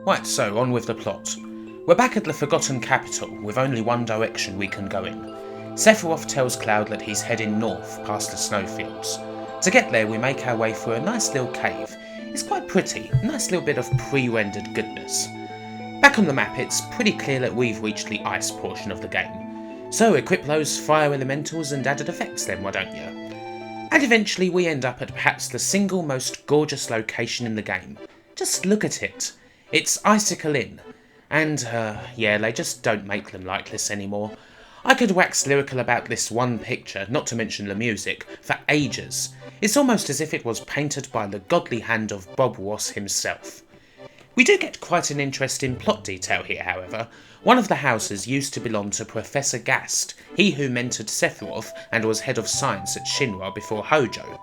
Right, so on with the plot. We're back at the Forgotten Capital, with only one direction we can go in. Sephiroth tells Cloud that he's heading north, past the snowfields. To get there, we make our way through a nice little cave. It's quite pretty, a nice little bit of pre-rendered goodness. Back on the map, it's pretty clear that we've reached the ice portion of the game. So equip those fire elementals and added effects then, why don't you? And eventually we end up at perhaps the single most gorgeous location in the game. Just look at it. It's Icicle Inn. And, yeah, they just don't make them like this anymore. I could wax lyrical about this one picture, not to mention the music, for ages. It's almost as if it was painted by the godly hand of Bob Ross himself. We do get quite an interesting plot detail here, however. One of the houses used to belong to Professor Gast, he who mentored Sephiroth and was head of science at Shinra before Hojo.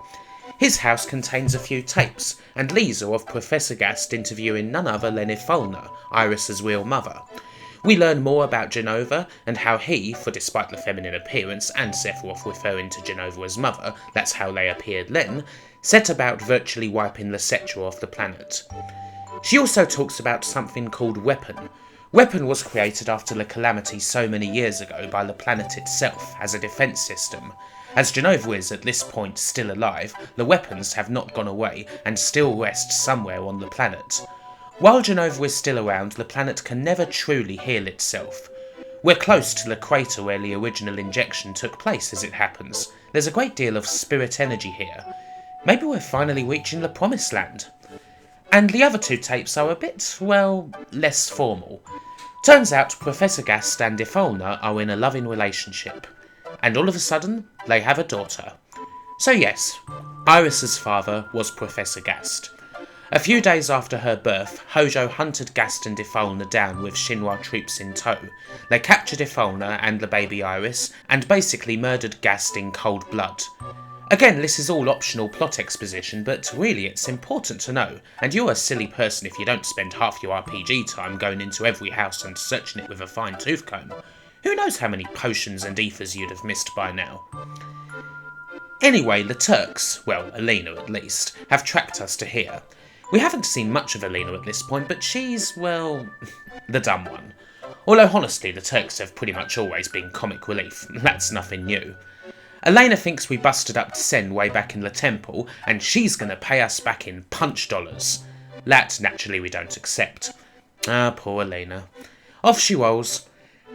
His house contains a few tapes, and these are of Professor Gast interviewing none other than Epholna, Iris' real mother. We learn more about Jenova, and how he, for despite the feminine appearance and Sephiroth referring to Jenova as mother, that's how they appeared then, set about virtually wiping the Cetra off the planet. She also talks about something called Weapon. Weapon was created after the calamity so many years ago by the planet itself as a defence system. As Jenova is at this point still alive, the weapons have not gone away and still rest somewhere on the planet. While Jenova is still around, the planet can never truly heal itself. We're close to the crater where the original injection took place as it happens. There's a great deal of spirit energy here. Maybe we're finally reaching the promised land. And the other two tapes are a bit, well, less formal. Turns out Professor Gast and Epholna are in a loving relationship. And all of a sudden, they have a daughter. So yes, Iris' father was Professor Gast. A few days after her birth, Hojo hunted Gast and Epholna down with Shinra troops in tow. They captured Epholna and the baby Iris, and basically murdered Gast in cold blood. Again, this is all optional plot exposition, but really it's important to know, and you're a silly person if you don't spend half your RPG time going into every house and searching it with a fine tooth comb. Who knows how many potions and ethers you'd have missed by now. Anyway, the Turks, well, Alina at least, have tracked us to here. We haven't seen much of Alina at this point, but she's, well, the dumb one. Although honestly, the Turks have pretty much always been comic relief, that's nothing new. Elena thinks we busted up Sen way back in the temple, and she's gonna pay us back in punch dollars. That, naturally, we don't accept. Ah, poor Elena. Off she rolls.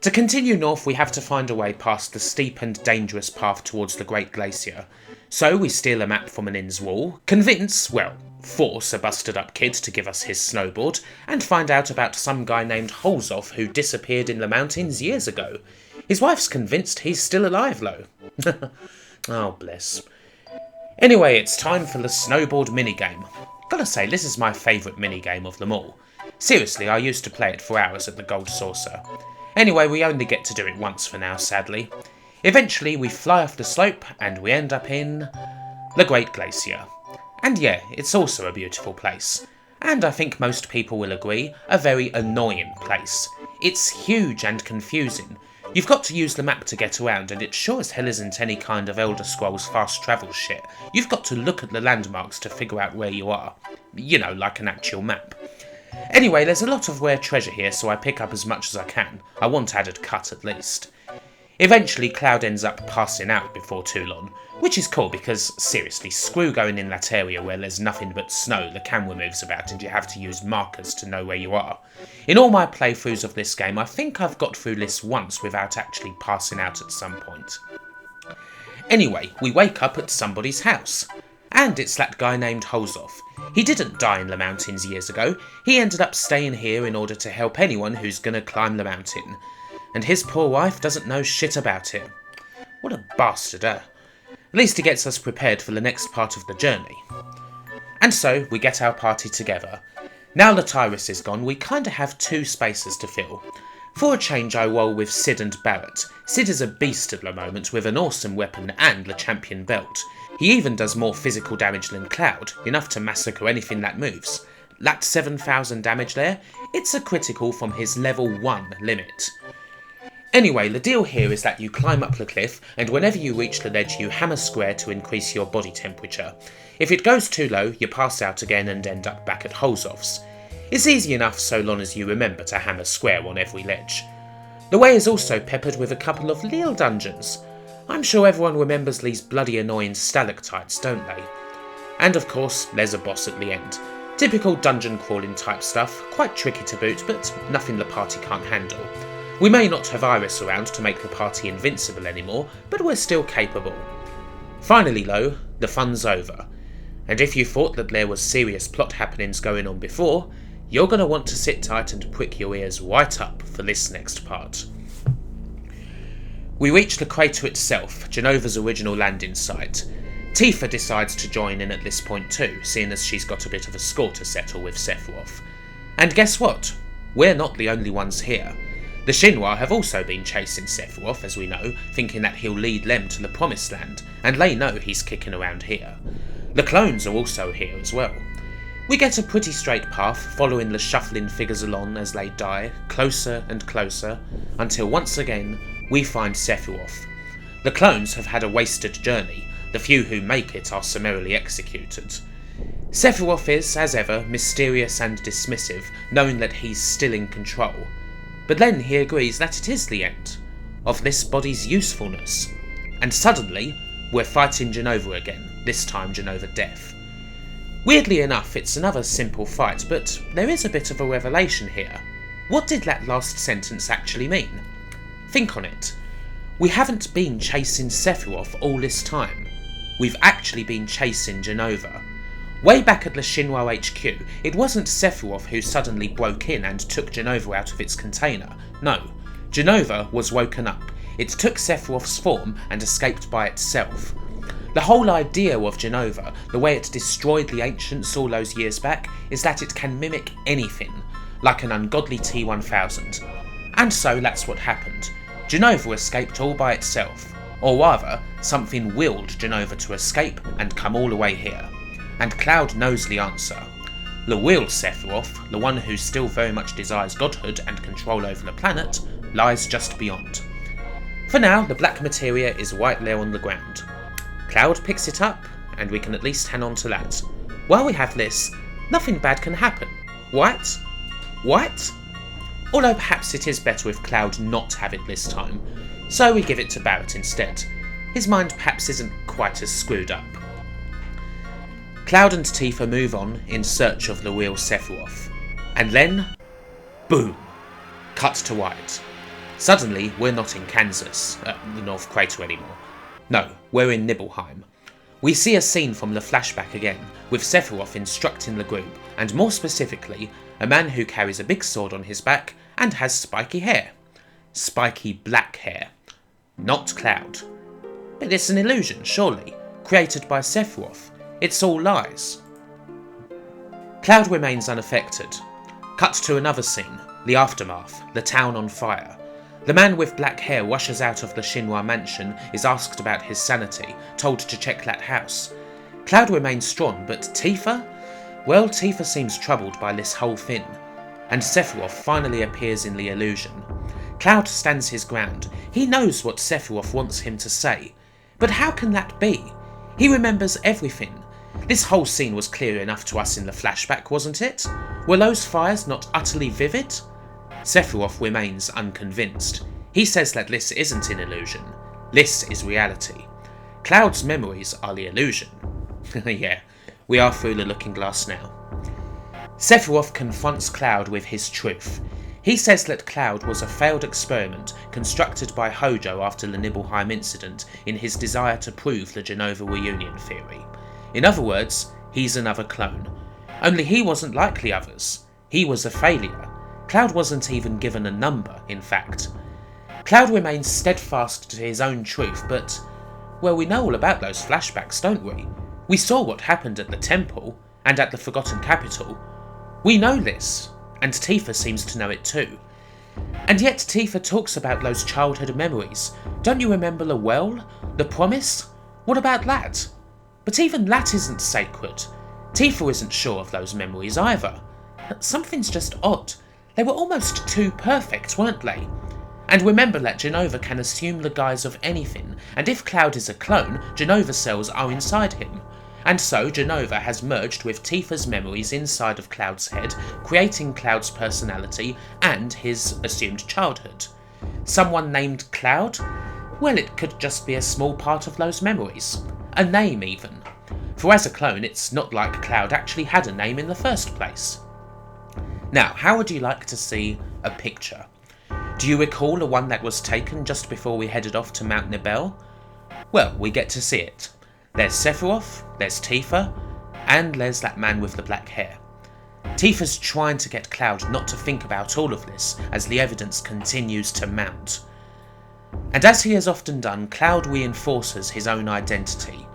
To continue north, we have to find a way past the steep and dangerous path towards the Great Glacier. So we steal a map from an inn's wall, force a busted up kid to give us his snowboard, and find out about some guy named Holzoff who disappeared in the mountains years ago. His wife's convinced he's still alive, though. Oh, bless. Anyway, it's time for the Snowboard Minigame. Gotta say, this is my favourite minigame of them all. Seriously, I used to play it for hours at the Gold Saucer. Anyway, we only get to do it once for now, sadly. Eventually, we fly off the slope, and we end up in the Great Glacier. And yeah, it's also a beautiful place. And I think most people will agree, a very annoying place. It's huge and confusing. You've got to use the map to get around, and it sure as hell isn't any kind of Elder Scrolls fast travel shit. You've got to look at the landmarks to figure out where you are. You know, like an actual map. Anyway, there's a lot of rare treasure here, so I pick up as much as I can. I want added cut at least. Eventually, Cloud ends up passing out before too long, which is cool because, seriously, screw going in that area where there's nothing but snow the camera moves about and you have to use markers to know where you are. In all my playthroughs of this game, I think I've got through this once without actually passing out at some point. Anyway, we wake up at somebody's house. And it's that guy named Holzoff. He didn't die in the mountains years ago, he ended up staying here in order to help anyone who's gonna climb the mountain. And his poor wife doesn't know shit about it. What a bastard, eh? At least he gets us prepared for the next part of the journey. And so, we get our party together. Now that Iris is gone, we kinda have two spaces to fill. For a change, I roll with Sid and Barrett. Sid is a beast at the moment with an awesome weapon and the champion belt. He even does more physical damage than Cloud, enough to massacre anything that moves. That 7,000 damage there, it's a critical from his level 1 limit. Anyway, the deal here is that you climb up the cliff, and whenever you reach the ledge you hammer square to increase your body temperature. If it goes too low, you pass out again and end up back at Holzoff's. It's easy enough so long as you remember to hammer square on every ledge. The way is also peppered with a couple of little dungeons. I'm sure everyone remembers these bloody annoying stalactites, don't they? And of course, there's a boss at the end. Typical dungeon crawling type stuff, quite tricky to boot, but nothing the party can't handle. We may not have Aeris around to make the party invincible anymore, but we're still capable. Finally though, the fun's over. And if you thought that there was serious plot happenings going on before, you're going to want to sit tight and prick your ears right up for this next part. We reach the crater itself, Jenova's original landing site. Tifa decides to join in at this point too, seeing as she's got a bit of a score to settle with Sephiroth. And guess what? We're not the only ones here. The Shinra have also been chasing Sephiroth, as we know, thinking that he'll lead them to the Promised Land, and they know he's kicking around here. The clones are also here as well. We get a pretty straight path, following the shuffling figures along as they die, closer and closer, until once again we find Sephiroth. The clones have had a wasted journey, the few who make it are summarily executed. Sephiroth is, as ever, mysterious and dismissive, knowing that he's still in control. But then he agrees that it is the end of this body's usefulness. And suddenly, we're fighting Jenova again, this time Jenova Death. Weirdly enough, it's another simple fight, but there is a bit of a revelation here. What did that last sentence actually mean? Think on it. We haven't been chasing Sephiroth all this time. We've actually been chasing Jenova. Way back at the Shinra HQ, it wasn't Sephiroth who suddenly broke in and took Jenova out of its container. No, Jenova was woken up. It took Sephiroth's form and escaped by itself. The whole idea of Jenova, the way it destroyed the Ancients all those years back, is that it can mimic anything, like an ungodly T-1000. And so that's what happened. Jenova escaped all by itself, or rather, something willed Jenova to escape and come all the way here. And Cloud knows the answer. The real Sephiroth, the one who still very much desires godhood and control over the planet, lies just beyond. For now, the black materia is right there on the ground. Cloud picks it up, and we can at least hang on to that. While we have this, nothing bad can happen. Right? Right? Although perhaps it is better if Cloud not have it this time, so we give it to Barret instead. His mind perhaps isn't quite as screwed up. Cloud and Tifa move on in search of the real Sephiroth. And then, boom! Cut to white. Suddenly, we're not in Kansas, the North Crater anymore. No, we're in Nibelheim. We see a scene from the flashback again, with Sephiroth instructing the group, and more specifically, a man who carries a big sword on his back and has spiky hair. Spiky black hair. Not Cloud. But it's an illusion, surely, created by Sephiroth. It's all lies. Cloud remains unaffected. Cut to another scene, the aftermath, the town on fire. The man with black hair rushes out of the Shinra mansion, is asked about his sanity, told to check that house. Cloud remains strong, but Tifa? Well, Tifa seems troubled by this whole thing. And Sephiroth finally appears in the illusion. Cloud stands his ground. He knows what Sephiroth wants him to say. But how can that be? He remembers everything. This whole scene was clear enough to us in the flashback, wasn't it? Were those fires not utterly vivid? Sephiroth remains unconvinced. He says that this isn't an illusion. This is reality. Cloud's memories are the illusion. Yeah, we are through the looking glass now. Sephiroth confronts Cloud with his truth. He says that Cloud was a failed experiment constructed by Hojo after the Nibelheim incident in his desire to prove the Jenova reunion theory. In other words, he's another clone. Only he wasn't like the others. He was a failure. Cloud wasn't even given a number, in fact. Cloud remains steadfast to his own truth, but, well, we know all about those flashbacks, don't we? We saw what happened at the temple, and at the Forgotten Capital. We know this, and Tifa seems to know it too. And yet Tifa talks about those childhood memories. Don't you remember the well? The promise? What about that? But even that isn't sacred. Tifa isn't sure of those memories either. Something's just odd. They were almost too perfect, weren't they? And remember that Jenova can assume the guise of anything, and if Cloud is a clone, Jenova cells are inside him. and so Jenova has merged with Tifa's memories inside of Cloud's head, creating Cloud's personality and his assumed childhood. Someone named Cloud? Well, it could just be a small part of those memories. A name even. For as a clone, it's not like Cloud actually had a name in the first place. Now, how would you like to see a picture? Do you recall the one that was taken just before we headed off to Mount Nibel? Well, we get to see it. There's Sephiroth, there's Tifa, and there's that man with the black hair. Tifa's trying to get Cloud not to think about all of this as the evidence continues to mount. And as he has often done, Cloud reinforces his own identity.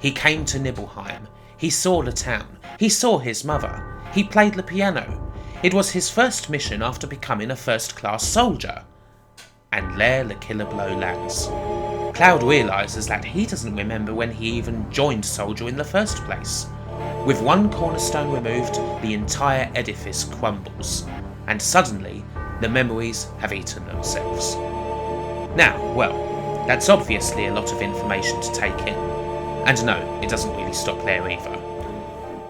He came to Nibelheim, he saw the town, he saw his mother, he played the piano. It was his first mission after becoming a first-class soldier. And there the killer blow lands. Cloud realises that he doesn't remember when he even joined Soldier in the first place. With one cornerstone removed, the entire edifice crumbles, and suddenly, the memories have eaten themselves. Now, well, that's obviously a lot of information to take in, and no, it doesn't really stop there either.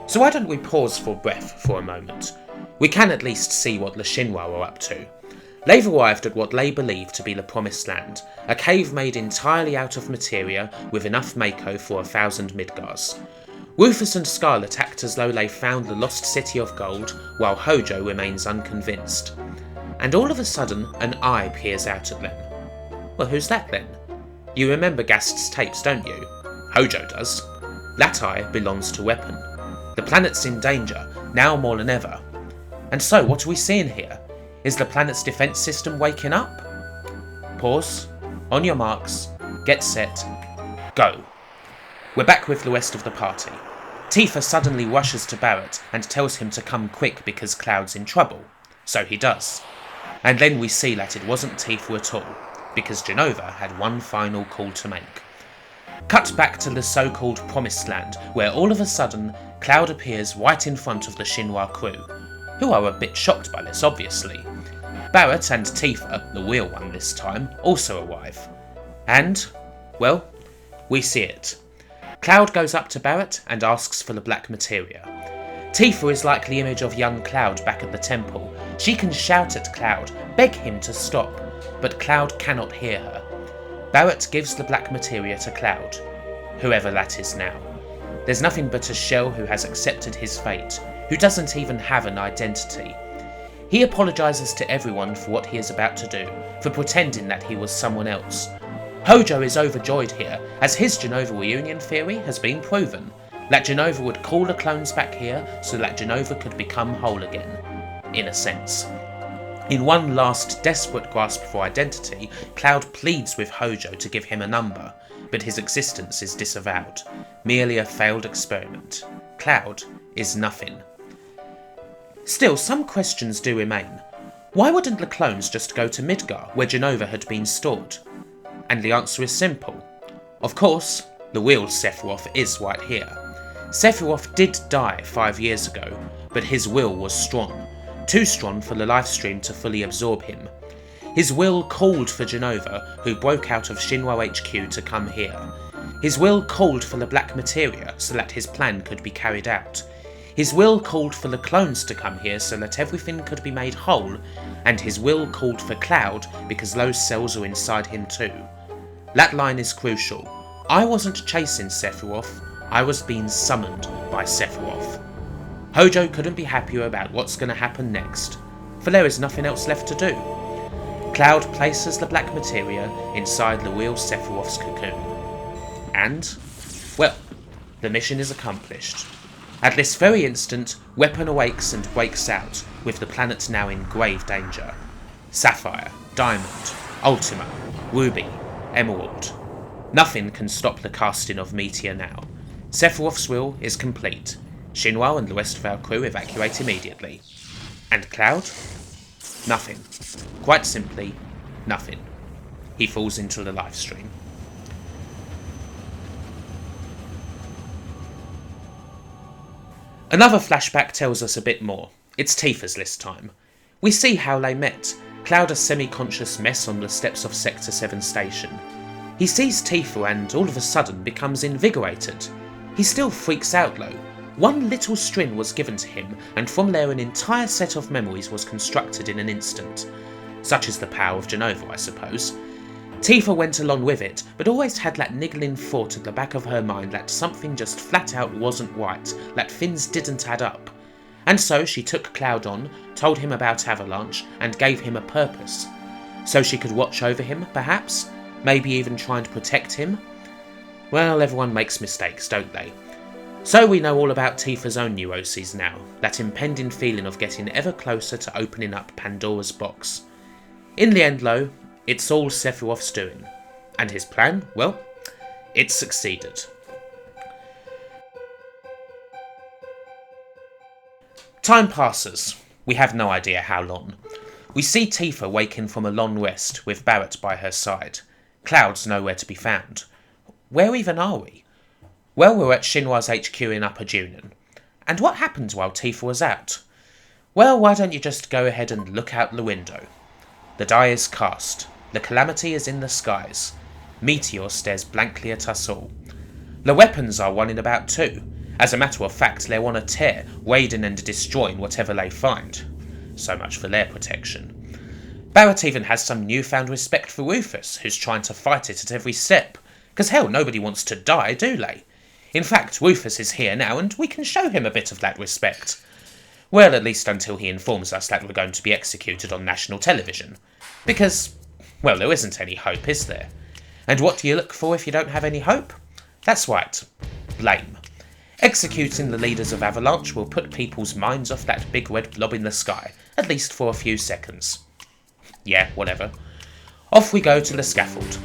So why don't we pause for breath for a moment? We can at least see what the Shinra are up to. They've arrived at what they believe to be the Promised Land, a cave made entirely out of materia with enough Mako for 1,000 Midgars. Rufus and Scarlet act as though they found the lost city of gold, while Hojo remains unconvinced. And all of a sudden, an eye peers out at them. Well, who's that then? You remember Gast's tapes, don't you? Hojo does. That eye belongs to Weapon. The planet's in danger, now more than ever. And so, what are we seeing here? Is the planet's defense system waking up? Pause. On your marks. Get set. Go. We're back with the rest of the party. Tifa suddenly rushes to Barrett and tells him to come quick because Cloud's in trouble. So he does. And then we see that it wasn't Tifa at all, because Jenova had one final call to make. Cut back to the so-called Promised Land, where all of a sudden, Cloud appears right in front of the Shinra crew, who are a bit shocked by this, obviously. Barrett and Tifa, the real one this time, also arrive. And, well, we see it. Cloud goes up to Barrett and asks for the black materia. Tifa is like the image of young Cloud back at the temple. She can shout at Cloud, beg him to stop, but Cloud cannot hear her. Barrett gives the black materia to Cloud, whoever that is now. There's nothing but a shell who has accepted his fate, who doesn't even have an identity. He apologises to everyone for what he is about to do, for pretending that he was someone else. Hojo is overjoyed here, as his Jenova reunion theory has been proven, that Jenova would call the clones back here so that Jenova could become whole again, in a sense. In one last desperate grasp for identity, Cloud pleads with Hojo to give him a number, but his existence is disavowed, merely a failed experiment. Cloud is nothing. Still, some questions do remain. Why wouldn't the clones just go to Midgar, where Jenova had been stored? And the answer is simple. Of course, the real Sephiroth is right here. Sephiroth did die 5 years ago, but his will was strong. Too strong for the lifestream to fully absorb him. His will called for Jenova, who broke out of Shinra HQ to come here. His will called for the black materia so that his plan could be carried out. His will called for the clones to come here so that everything could be made whole, and his will called for Cloud because those cells are inside him too. That line is crucial. I wasn't chasing Sephiroth, I was being summoned by Sephiroth. Hojo couldn't be happier about what's going to happen next, for there is nothing else left to do. Cloud places the black materia inside the real Sephiroth's cocoon. And, well, the mission is accomplished. At this very instant, Weapon awakes and breaks out, with the planet now in grave danger. Sapphire, Diamond, Ultima, Ruby, Emerald. Nothing can stop the casting of Meteor now. Sephiroth's will is complete. Shinra and the rest of our crew evacuate immediately. And Cloud? Nothing. Quite simply, nothing. He falls into the live stream. Another flashback tells us a bit more. It's Tifa's this time. We see how they met. Cloud a semi-conscious mess on the steps of Sector 7 station. He sees Tifa and all of a sudden becomes invigorated. He still freaks out though. One little string was given to him, and from there an entire set of memories was constructed in an instant. Such is the power of Jenova, I suppose. Tifa went along with it, but always had that niggling thought at the back of her mind that something just flat out wasn't right, that things didn't add up. And so she took Cloud on, told him about Avalanche, and gave him a purpose. So she could watch over him, perhaps? Maybe even try and protect him? Well, everyone makes mistakes, don't they? So we know all about Tifa's own neuroses now, that impending feeling of getting ever closer to opening up Pandora's box. In the end though, it's all Sephiroth's doing. And his plan, well, it succeeded. Time passes. We have no idea how long. We see Tifa waking from a long rest, with Barrett by her side. Cloud's nowhere to be found. Where even are we? Well, we're at Shinra's HQ in Upper Junon. And what happened while Tifa was out? Well, why don't you just go ahead and look out the window? The die is cast. The calamity is in the skies. Meteor stares blankly at us all. The weapons are running about too. As a matter of fact, they're on a tear, raiding and destroying whatever they find. So much for their protection. Barrett even has some newfound respect for Rufus, who's trying to fight it at every step. Because hell, nobody wants to die, do they? In fact, Rufus is here now, and we can show him a bit of that respect. Well, at least until he informs us that we're going to be executed on national television. Because, well, there isn't any hope, is there? And what do you look for if you don't have any hope? That's right. Blame. Executing the leaders of Avalanche will put people's minds off that big red blob in the sky, at least for a few seconds. Yeah, whatever. Off we go to the scaffold.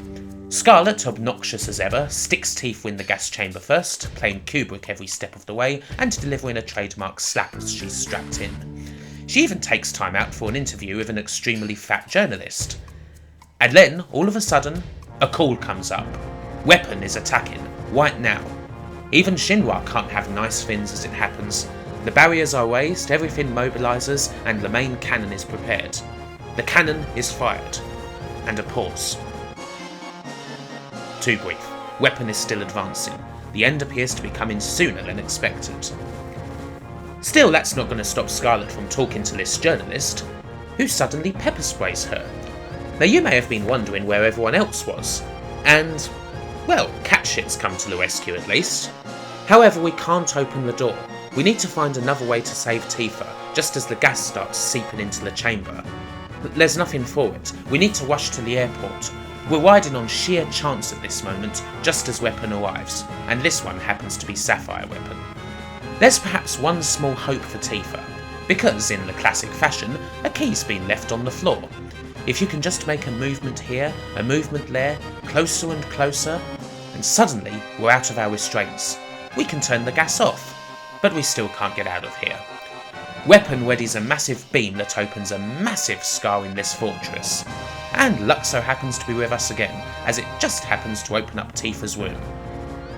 Scarlet, obnoxious as ever, sticks Tifa in the gas chamber first, playing Kubrick every step of the way and delivering a trademark slap as she's strapped in. She even takes time out for an interview with an extremely fat journalist. And then, all of a sudden, a call comes up. Weapon is attacking, right now. Even Shinra can't have nice things as it happens. The barriers are raised, everything mobilises, and the main cannon is prepared. The cannon is fired. And a pause. Too brief. Weapon is still advancing. The end appears to be coming sooner than expected. Still, that's not going to stop Scarlet from talking to this journalist, who suddenly pepper sprays her. Now you may have been wondering where everyone else was, and, well, Catshit's come to the rescue at least. However, we can't open the door. We need to find another way to save Tifa, just as the gas starts seeping into the chamber. There's nothing for it. We need to rush to the airport. We're riding on sheer chance at this moment, just as Weapon arrives, and this one happens to be Sapphire Weapon. There's perhaps one small hope for Tifa, because, in the classic fashion, a key's been left on the floor. If you can just make a movement here, a movement there, closer and closer, and suddenly we're out of our restraints. We can turn the gas off, but we still can't get out of here. Weapon readies a massive beam that opens a massive scar in this fortress. And luck so happens to be with us again, as it just happens to open up Tifa's room.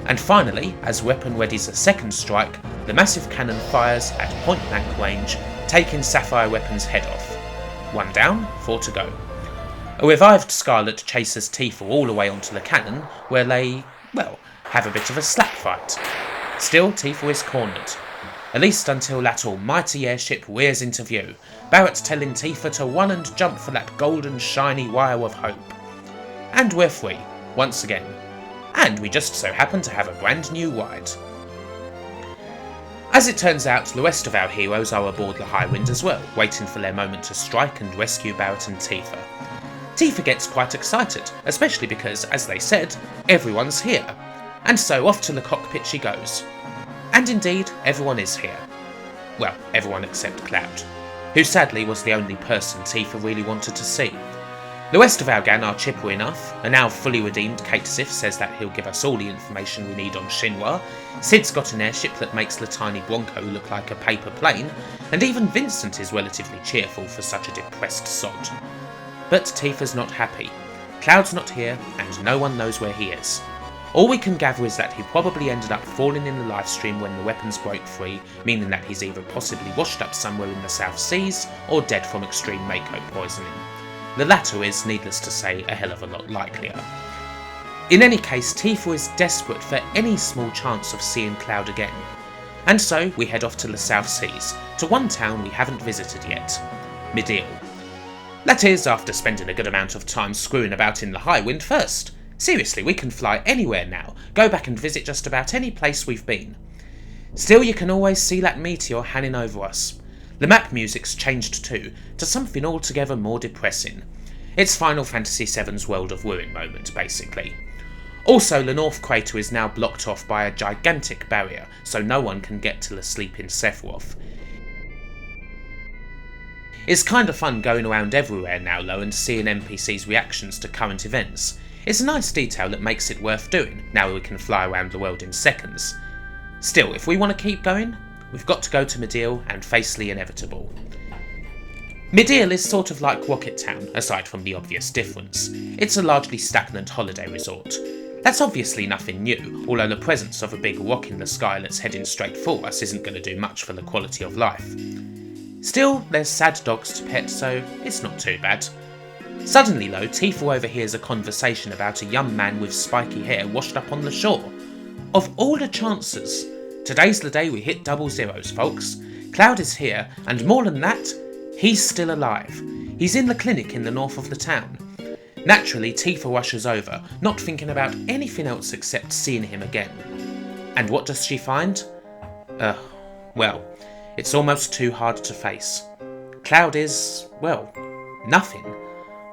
And finally, as Weapon readies a second strike, the massive cannon fires at point-blank range, taking Sapphire Weapon's head off. 1 down, 4 to go. A revived Scarlet chases Tifa all the way onto the cannon, where they, well, have a bit of a slap fight. Still, Tifa is cornered. At least until that almighty airship rears into view, Barrett telling Tifa to run and jump for that golden shiny wire of hope. And we're free, once again. And we just so happen to have a brand new ride. As it turns out, the rest of our heroes are aboard the Highwind as well, waiting for their moment to strike and rescue Barrett and Tifa. Tifa gets quite excited, especially because, as they said, everyone's here. And so off to the cockpit she goes. And indeed, everyone is here. Well, everyone except Cloud, who sadly was the only person Tifa really wanted to see. The rest of our gang are chipper enough. A now fully redeemed Kate Sif says that he'll give us all the information we need on Shinra. Sid's got an airship that makes the tiny Bronco look like a paper plane, and even Vincent is relatively cheerful for such a depressed sod. But Tifa's not happy. Cloud's not here, and no one knows where he is. All we can gather is that he probably ended up falling in the livestream when the weapons broke free, meaning that he's either possibly washed up somewhere in the South Seas, or dead from extreme Mako poisoning. The latter is, needless to say, a hell of a lot likelier. In any case, Tifa is desperate for any small chance of seeing Cloud again. And so we head off to the South Seas, to one town we haven't visited yet, Mideel. That is, after spending a good amount of time screwing about in the High Wind first. Seriously, we can fly anywhere now, go back and visit just about any place we've been. Still, you can always see that meteor hanging over us. The map music's changed too, to something altogether more depressing. It's Final Fantasy VII's World of Ruin moment, basically. Also, the North Crater is now blocked off by a gigantic barrier, so no one can get to the sleeping Sephiroth. It's kinda fun going around everywhere now though and seeing NPCs' reactions to current events. It's a nice detail that makes it worth doing, now we can fly around the world in seconds. Still, if we want to keep going, we've got to go to Mideel and face the inevitable. Mideel is sort of like Rocket Town, aside from the obvious difference. It's a largely stagnant holiday resort. That's obviously nothing new, although the presence of a big rock in the sky that's heading straight for us isn't going to do much for the quality of life. Still, there's sad dogs to pet, so it's not too bad. Suddenly though, Tifa overhears a conversation about a young man with spiky hair washed up on the shore. Of all the chances, today's the day we hit double zeros, folks. Cloud is here, and more than that, he's still alive. He's in the clinic in the north of the town. Naturally, Tifa rushes over, not thinking about anything else except seeing him again. And what does she find? Well, it's almost too hard to face. Cloud is, well, nothing.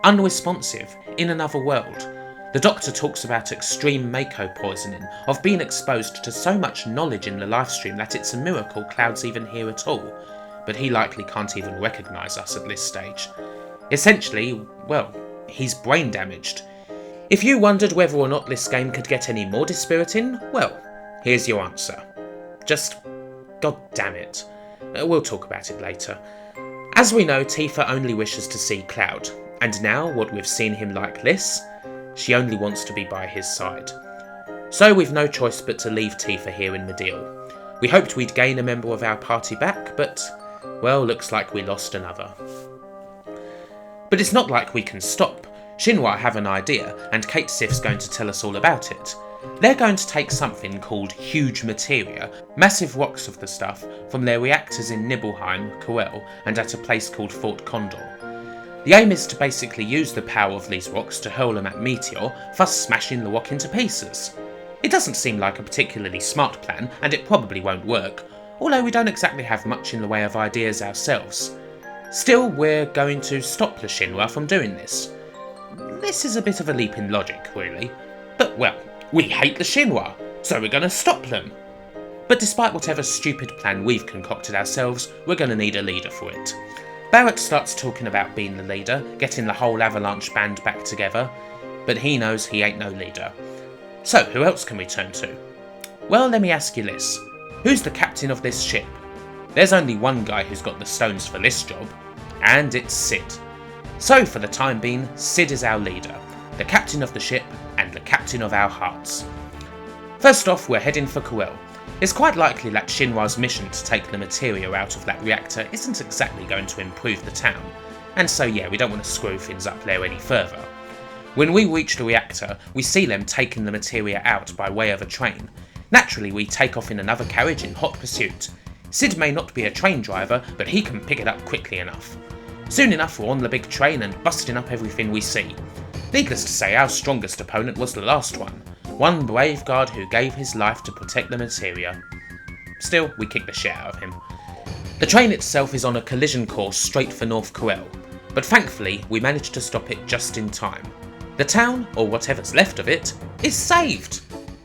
Unresponsive, in another world. The doctor talks about extreme Mako poisoning, of being exposed to so much knowledge in the livestream that it's a miracle Cloud's even here at all, but he likely can't even recognise us at this stage. Essentially, well, he's brain damaged. If you wondered whether or not this game could get any more dispiriting, well, here's your answer. Just, god damn it. We'll talk about it later. As we know, Tifa only wishes to see Cloud, and now, what we've seen him like this, she only wants to be by his side. So we've no choice but to leave Tifa here in Mideel. We hoped we'd gain a member of our party back, but, well, looks like we lost another. But it's not like we can stop. Shinra have an idea, and Kate Sif's going to tell us all about it. They're going to take something called huge materia, massive rocks of the stuff, from their reactors in Nibelheim, Coel, and at a place called Fort Condor. The aim is to basically use the power of these rocks to hurl them at Meteor, thus smashing the rock into pieces. It doesn't seem like a particularly smart plan, and it probably won't work, although we don't exactly have much in the way of ideas ourselves. Still, we're going to stop the Shinra from doing this. This is a bit of a leap in logic, really. But, well, we hate the Shinra, so we're going to stop them. But despite whatever stupid plan we've concocted ourselves, we're going to need a leader for it. Barrett starts talking about being the leader, getting the whole Avalanche band back together, but he knows he ain't no leader. So, who else can we turn to? Well, let me ask you this. Who's the captain of this ship? There's only one guy who's got the stones for this job, and it's Sid. So, for the time being, Sid is our leader, the captain of the ship, and the captain of our hearts. First off, we're heading for Coel. It's quite likely that Shinra's mission to take the materia out of that reactor isn't exactly going to improve the town, and so yeah, we don't want to screw things up there any further. When we reach the reactor, we see them taking the materia out by way of a train. Naturally, we take off in another carriage in hot pursuit. Sid may not be a train driver, but he can pick it up quickly enough. Soon enough, we're on the big train and busting up everything we see. Needless to say, our strongest opponent was the last one brave guard who gave his life to protect the materia. Still, we kick the shit out of him. The train itself is on a collision course straight for North Coel, but thankfully we managed to stop it just in time. The town, or whatever's left of it, is saved!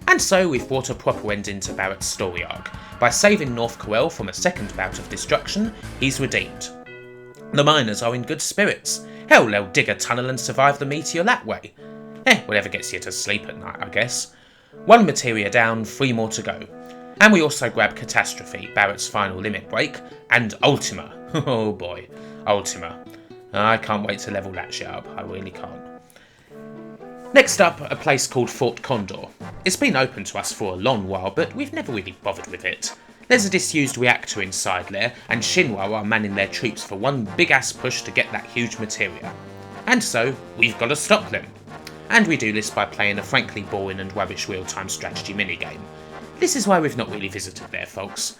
And so we've brought a proper ending to Barrett's story arc. By saving North Coel from a second bout of destruction, he's redeemed. The miners are in good spirits. Hell, they'll dig a tunnel and survive the meteor that way. Whatever gets you to sleep at night, I guess. 1 materia down, 3 more to go. And we also grab Catastrophe, Barrett's final limit break, and Ultima. Oh boy, Ultima. I can't wait to level that shit up, I really can't. Next up, a place called Fort Condor. It's been open to us for a long while, but we've never really bothered with it. There's a disused reactor inside there, and Shinra are manning their troops for one big ass push to get that huge materia. And so, we've got to stop them. and we do this by playing a frankly boring and rubbish real-time strategy minigame. This is why we've not really visited there, folks.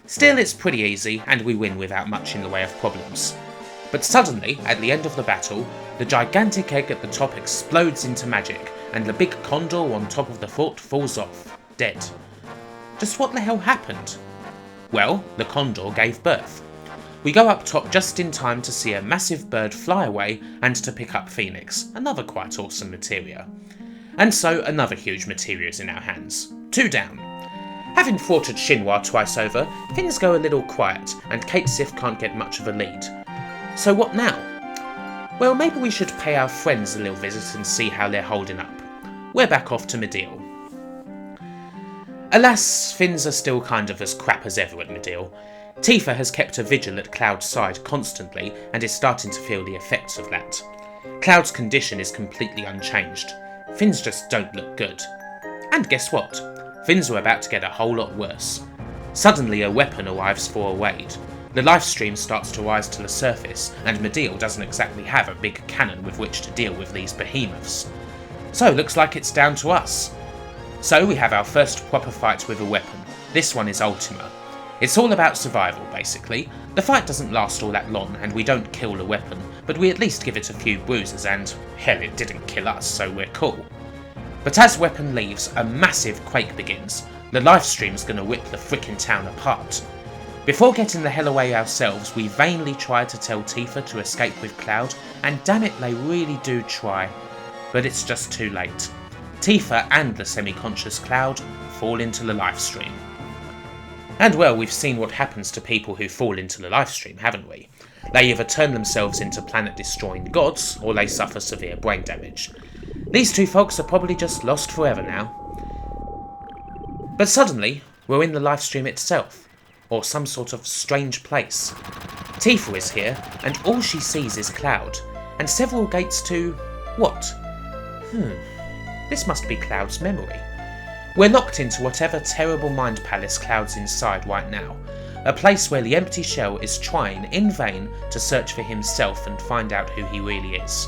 Still, it's pretty easy, and we win without much in the way of problems. But suddenly, at the end of the battle, the gigantic egg at the top explodes into magic, and the big Condor on top of the fort falls off, dead. Just what the hell happened? Well, the Condor gave birth. We go up top just in time to see a massive bird fly away and to pick up Phoenix, another quite awesome materia. And so another huge materia is in our hands. 2 down. Having thwarted Shinhwa twice over, things go a little quiet and Kate Sif can't get much of a lead. So what now? Well, maybe we should pay our friends a little visit and see how they're holding up. We're back off to Medeal. Alas, things are still kind of as crap as ever at Medeal. Tifa has kept a vigil at Cloud's side constantly and is starting to feel the effects of that. Cloud's condition is completely unchanged. Things just don't look good. And guess what? Things are about to get a whole lot worse. Suddenly a weapon arrives for a raid. The lifestream starts to rise to the surface, and Medeal doesn't exactly have a big cannon with which to deal with these behemoths. So looks like it's down to us. So we have our first proper fight with a weapon. This one is Ultima. It's all about survival, basically. The fight doesn't last all that long, and we don't kill the weapon, but we at least give it a few bruises, and hell, it didn't kill us, so we're cool. But as weapon leaves, a massive quake begins. The lifestream's gonna rip the frickin' town apart. Before getting the hell away ourselves, we vainly try to tell Tifa to escape with Cloud, and damn it, they really do try. But it's just too late. Tifa and the semi-conscious Cloud fall into the lifestream. And well, we've seen what happens to people who fall into the lifestream, haven't we? They either turn themselves into planet-destroying gods, or they suffer severe brain damage. These two folks are probably just lost forever now. But suddenly, we're in the lifestream itself, or some sort of strange place. Tifa is here, and all she sees is Cloud, and several gates to... what? This must be Cloud's memory. We're locked into whatever terrible mind palace Cloud's inside right now, a place where the empty shell is trying in vain to search for himself and find out who he really is.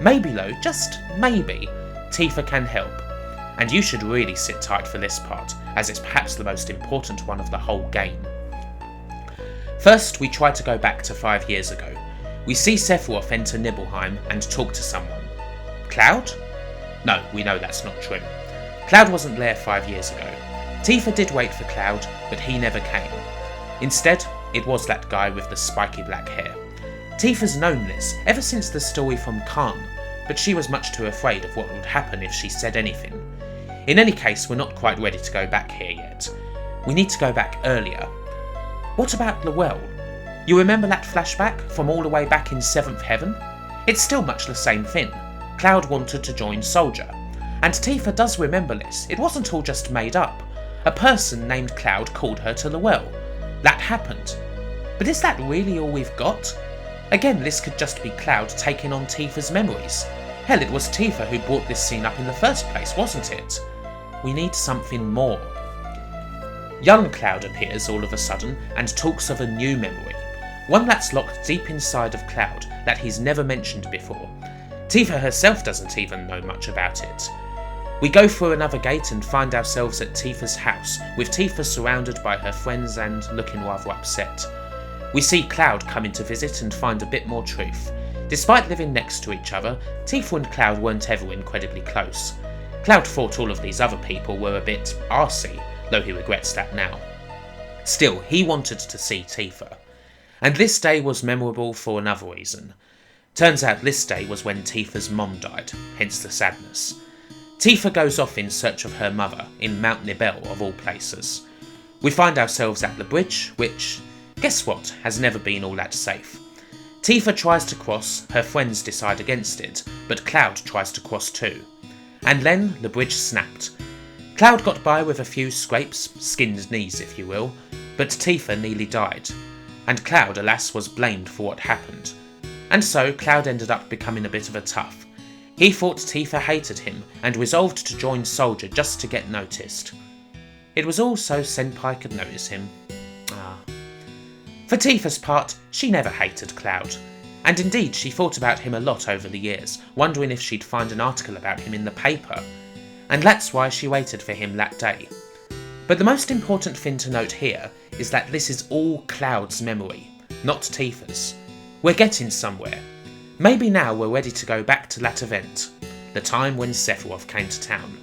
Maybe though, just maybe, Tifa can help. And you should really sit tight for this part, as it's perhaps the most important one of the whole game. First, we try to go back to 5 years ago. We see Sephiroth enter Nibelheim and talk to someone. Cloud? No, we know that's not true. Cloud wasn't there 5 years ago. Tifa did wait for Cloud, but he never came. Instead, it was that guy with the spiky black hair. Tifa's known this ever since the story from Khan, but she was much too afraid of what would happen if she said anything. In any case, we're not quite ready to go back here yet. We need to go back earlier. What about the well? You remember that flashback from all the way back in 7th Heaven? It's still much the same thing. Cloud wanted to join Soldier. And Tifa does remember this, it wasn't all just made up. A person named Cloud called her to the well. That happened. But is that really all we've got? Again, this could just be Cloud taking on Tifa's memories. Hell, it was Tifa who brought this scene up in the first place, wasn't it? We need something more. Young Cloud appears all of a sudden and talks of a new memory. One that's locked deep inside of Cloud that he's never mentioned before. Tifa herself doesn't even know much about it. We go through another gate and find ourselves at Tifa's house, with Tifa surrounded by her friends and looking rather upset. We see Cloud coming to visit and find a bit more truth. Despite living next to each other, Tifa and Cloud weren't ever incredibly close. Cloud thought all of these other people were a bit arsey, though he regrets that now. Still, he wanted to see Tifa. And this day was memorable for another reason. Turns out this day was when Tifa's mom died, hence the sadness. Tifa goes off in search of her mother, in Mount Nibel of all places. We find ourselves at the bridge, which, guess what, has never been all that safe. Tifa tries to cross, her friends decide against it, but Cloud tries to cross too. And then the bridge snapped. Cloud got by with a few scrapes, skinned knees if you will, but Tifa nearly died. And Cloud, alas, was blamed for what happened. And so Cloud ended up becoming a bit of a tough. He thought Tifa hated him and resolved to join Soldier just to get noticed. It was all so Senpai could notice him. For Tifa's part, she never hated Cloud. And indeed, she thought about him a lot over the years, wondering if she'd find an article about him in the paper. And that's why she waited for him that day. But the most important thing to note here is that this is all Cloud's memory, not Tifa's. We're getting somewhere. Maybe now we're ready to go back to that event, the time when Sephiroth came to town.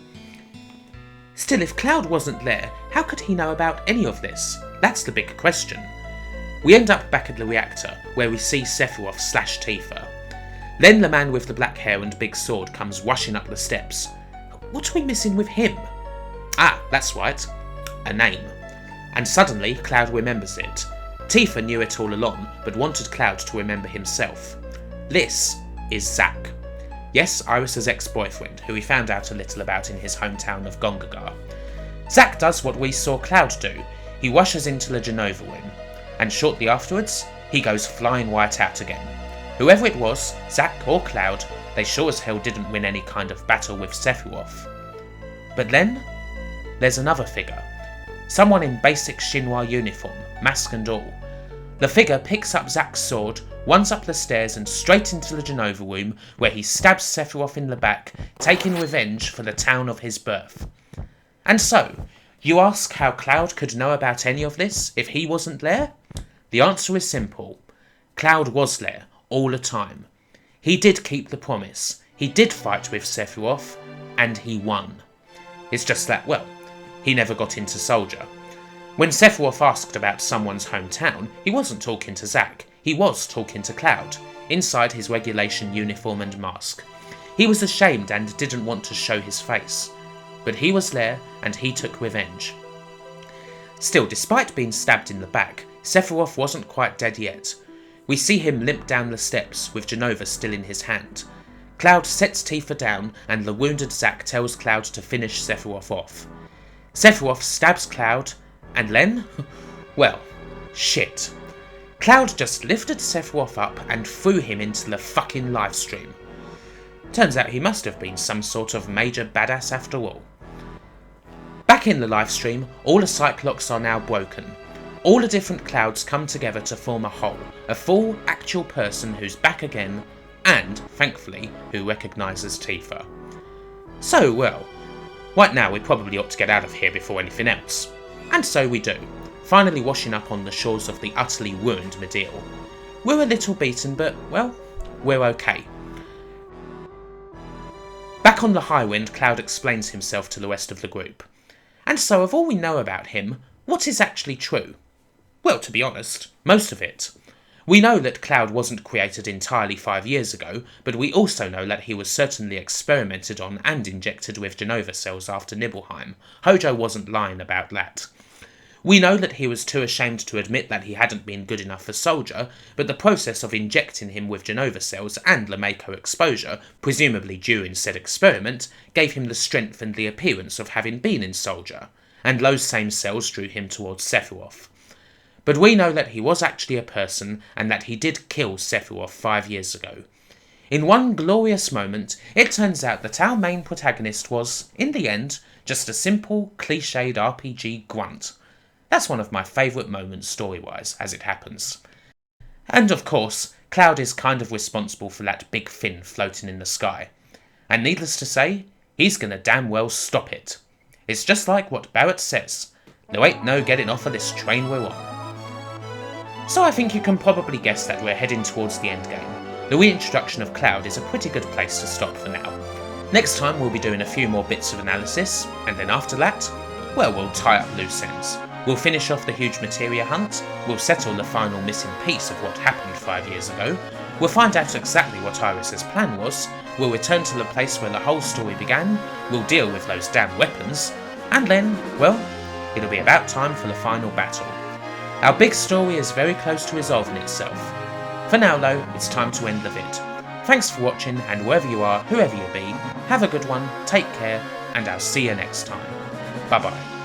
Still, if Cloud wasn't there, how could he know about any of this? That's the big question. We end up back at the reactor, where we see Sephiroth slash Tifa. Then the man with the black hair and big sword comes rushing up the steps. What are we missing with him? Ah, that's right. A name. And suddenly, Cloud remembers it. Tifa knew it all along, but wanted Cloud to remember himself. This is Zack. Yes, Iris' ex-boyfriend, who we found out a little about in his hometown of Gongaga. Zack does what we saw Cloud do. He rushes into the Genova room, and shortly afterwards, he goes flying right out again. Whoever it was, Zack or Cloud, they sure as hell didn't win any kind of battle with Sephiroth. But then, there's another figure. Someone in basic Shinra uniform, mask and all. The figure picks up Zack's sword, runs up the stairs and straight into the Genova room, where he stabs Sephiroth in the back, taking revenge for the town of his birth. And so, you ask how Cloud could know about any of this if he wasn't there? The answer is simple. Cloud was there, all the time. He did keep the promise, he did fight with Sephiroth, and he won. It's just that, well, he never got into Soldier. When Sephiroth asked about someone's hometown, he wasn't talking to Zack, he was talking to Cloud, inside his regulation uniform and mask. He was ashamed and didn't want to show his face. But he was there, and he took revenge. Still, despite being stabbed in the back, Sephiroth wasn't quite dead yet. We see him limp down the steps, with Genova still in his hand. Cloud sets Tifa down, and the wounded Zack tells Cloud to finish Sephiroth off. Sephiroth stabs Cloud, and then, well, shit. Cloud just lifted Sephiroth up and threw him into the fucking livestream. Turns out he must have been some sort of major badass after all. Back in the livestream, all the Cyclops are now broken. All the different Clouds come together to form a whole, a full, actual person who's back again, and, thankfully, who recognises Tifa. So, well, right now we probably ought to get out of here before anything else. And so we do, finally washing up on the shores of the utterly ruined Medeal. We're a little beaten, but, well, we're okay. Back on the Highwind, Cloud explains himself to the rest of the group. And so, of all we know about him, what is actually true? Well, to be honest, most of it. We know that Cloud wasn't created entirely 5 years ago, but we also know that he was certainly experimented on and injected with Genova cells after Nibelheim. Hojo wasn't lying about that. We know that he was too ashamed to admit that he hadn't been good enough for Soldier, but the process of injecting him with Genova cells and Lamako exposure, presumably during said experiment, gave him the strength and the appearance of having been in Soldier, and those same cells drew him towards Sephiroth. But we know that he was actually a person, and that he did kill Sephiroth 5 years ago. In one glorious moment, it turns out that our main protagonist was, in the end, just a simple, cliched RPG grunt. That's one of my favourite moments story-wise, as it happens. And of course, Cloud is kind of responsible for that big fin floating in the sky. And needless to say, he's gonna damn well stop it. It's just like what Barrett says, there ain't no getting off of this train we're on. So I think you can probably guess that we're heading towards the endgame. The reintroduction of Cloud is a pretty good place to stop for now. Next time we'll be doing a few more bits of analysis, and then after that, well, we'll tie up loose ends. We'll finish off the huge materia hunt, we'll settle the final missing piece of what happened 5 years ago, we'll find out exactly what Iris' plan was, we'll return to the place where the whole story began, we'll deal with those damn weapons, and then, well, it'll be about time for the final battle. Our big story is very close to resolving itself. For now though, it's time to end the vid. Thanks for watching, and wherever you are, whoever you be, have a good one, take care, and I'll see you next time. Bye bye.